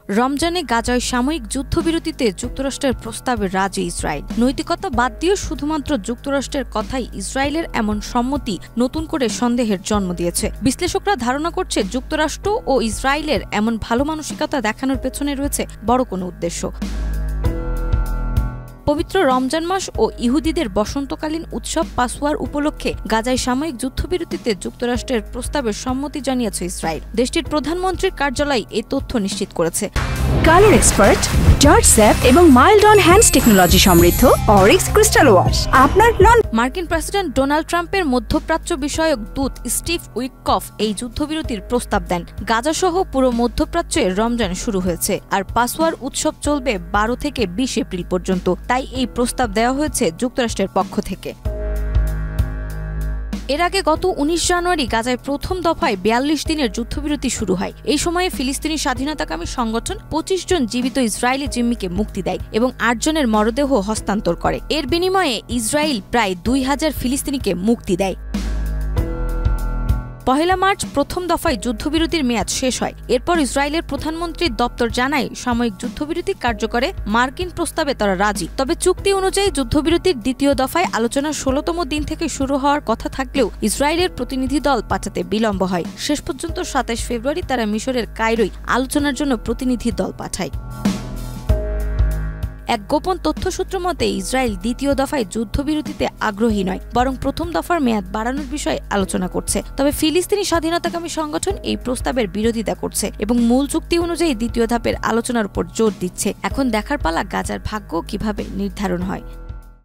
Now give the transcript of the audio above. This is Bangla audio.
রমজানে গাজায় সাময়িক যুদ্ধবিরতিতে যুক্তরাষ্ট্রের প্রস্তাবে রাজি ইসরায়েল। নৈতিকতা বাদ দিয়ে শুধুমাত্র যুক্তরাষ্ট্রের কথাই ইসরায়েলের এমন সম্মতি নতুন করে সন্দেহের জন্ম দিয়েছে। বিশ্লেষকরা ধারণা করছে যুক্তরাষ্ট্র ও ইসরায়েলের এমন ভালো মানসিকতা দেখানোর পেছনে রয়েছে বড় কোনো উদ্দেশ্য। পবিত্র রমজান মাস ও ইহুদিদের বসন্তকালীন উৎসব পাসওয়ার উপলক্ষে গাজায় সাময়িক যুদ্ধবিরতিতে যুক্তরাষ্ট্রের প্রস্তাবে সম্মতি জানিয়েছে ইসরায়েল। দেশটির প্রধানমন্ত্রীর কার্যালয় এই তথ্য নিশ্চিত করেছে। কালার এক্সপার্ট, জর্জ স্যাপ এবং মাইল্ড অন হ্যান্ডস টেকনোলজি সমৃদ্ধ অরিক্স ক্রিস্টাল ওয়াশ আপনার মার্কিন প্রেসিডেন্ট ডোনাল্ড ট্রাম্পের মধ্যপ্রাচ্য বিষয়ক দূত স্টিভ উইটকফ এই যুদ্ধবিরতির প্রস্তাব দেন। গাজাসহ পুরো মধ্যপ্রাচ্যে রমজান শুরু হয়েছে, আর পাসওয়ার উৎসব চলবে 12 থেকে 20 এপ্রিল পর্যন্ত। তাই এই প্রস্তাব দেওয়া হয়েছে যুক্তরাষ্ট্রের পক্ষ থেকে। এর আগে গত 19 জানুয়ারি গাজায় প্রথম দফায় 42 দিনের যুদ্ধবিরতি শুরু হয়। এই সময়ে ফিলিস্তিনি স্বাধীনতাকামী সংগঠন 25 জন জীবিত ইসরায়েলি জিম্মিকে মুক্তি দেয় এবং 8 জনের মরদেহ হস্তান্তর করে। এর বিনিময়ে ইসরায়েল প্রায় 2000 ফিলিস্তিনিকে মুক্তি দেয়। 1 মার্চ প্রথম দফায় যুদ্ধবিরতির মেয়াদ শেষ হয়। এরপর ইসরায়েলের প্রধানমন্ত্রীর দপ্তর জানায় সাময়িক যুদ্ধবিরতি কার্যকরে মার্কিন প্রস্তাবে তারা রাজি। তবে চুক্তি অনুযায়ী যুদ্ধবিরতির দ্বিতীয় দফায় আলোচনা 16তম দিন থেকে শুরু হওয়ার কথা থাকলেও ইসরায়েলের প্রতিনিধি দল পাঠাতে বিলম্ব হয়। শেষ পর্যন্ত 27 ফেব্রুয়ারি তারা মিশরের কায়রোয় আলোচনার জন্য প্রতিনিধি দল পাঠায়। এক গোপন তথ্যসূত্র মতে ইসরায়েল দ্বিতীয় দফায় যুদ্ধবিরতিতে আগ্রহী নয়, বরং প্রথম দফার মেয়াদ বাড়ানোর বিষয়ে আলোচনা করছে। তবে ফিলিস্তিনি স্বাধীনতাকামী সংগঠন এই প্রস্তাবের বিরোধিতা করছে এবং মূল চুক্তি অনুযায়ী দ্বিতীয় ধাপের আলোচনার উপর জোর দিচ্ছে। এখন দেখার পালা গাজার ভাগ্য কিভাবে নির্ধারণ হয়।